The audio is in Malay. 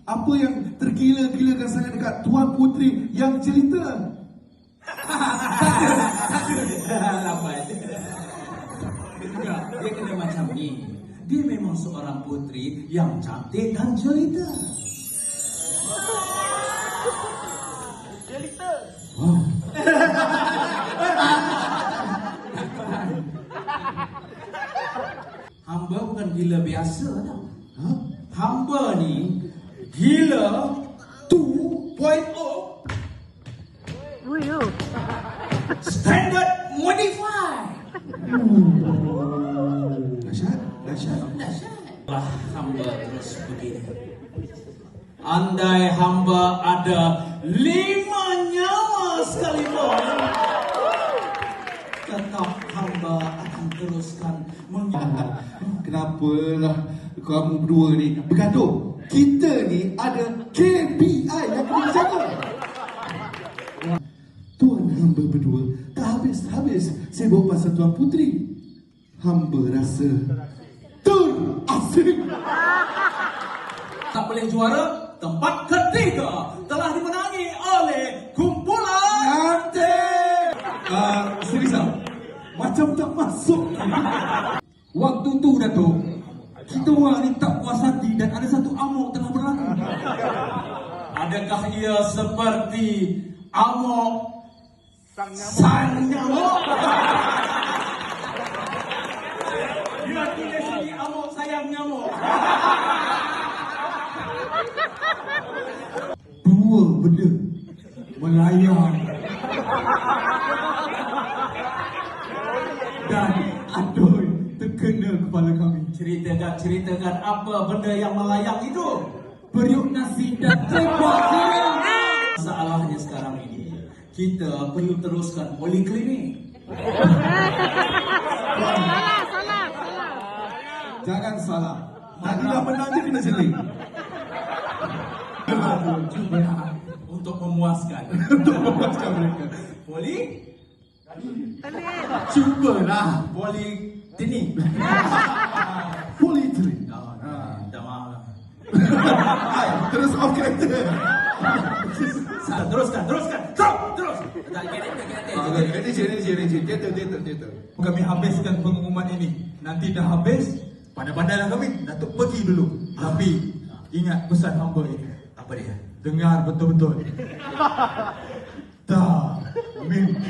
Apa yang tergila-gilakan sangat dekat Tuan Putri yang cerita? Lambat. Enggak, dia kena macam ni. Dia memang seorang putri yang cantik dan jelita. Jelita. Wow. Hamba bukan gila biasa tau. Ha? Hamba ni gila 2.0 standard modified. Dahsyat, dahsyat. Lah hamba terus begini. Andai hamba ada 5 nyawa sekalipun, tetap hamba akan teruskan Kenapalah kamu berdua ni bergaduh? Kita ni ada KPI yang kena jaga. Tuan hamba berdua tak habis-habis sibuk pasal Tuan Putri. Hamba rasa terasing. tak boleh juara. Tempat ketiga telah dimenangi oleh kumpulan Nanti Serisa macam tak masuk. waktu tu Datuk. Kita orang ni tak puas hati dan ada satu amok telah berlaku. Adakah ia seperti amok sang nyamuk? Dia tulis sini amok sayang nyamuk. Dua benda melayang dan aduh terkena kepala kami. Ceritakan apa benda yang melayang itu. Periuk nasi dan tembak goreng. Masalahnya sekarang ini kita perlu teruskan poliklinik. Jangan salah. Tadi dah menang je kena seling. Untuk memuaskan. Untuk memuaskan mereka. Poli? Cubalah. Politeknik. Politri. Dah maaf lah. Hai, terus off character. Teruskan. Terus. Tak Theater. Kami habiskan pengumuman ini. Nanti dah habis, pandai-pandailah kami. Datuk pergi dulu. Tapi ingat pesan hamba ini. Apa dia? Dengar betul-betul. Tak mimpi.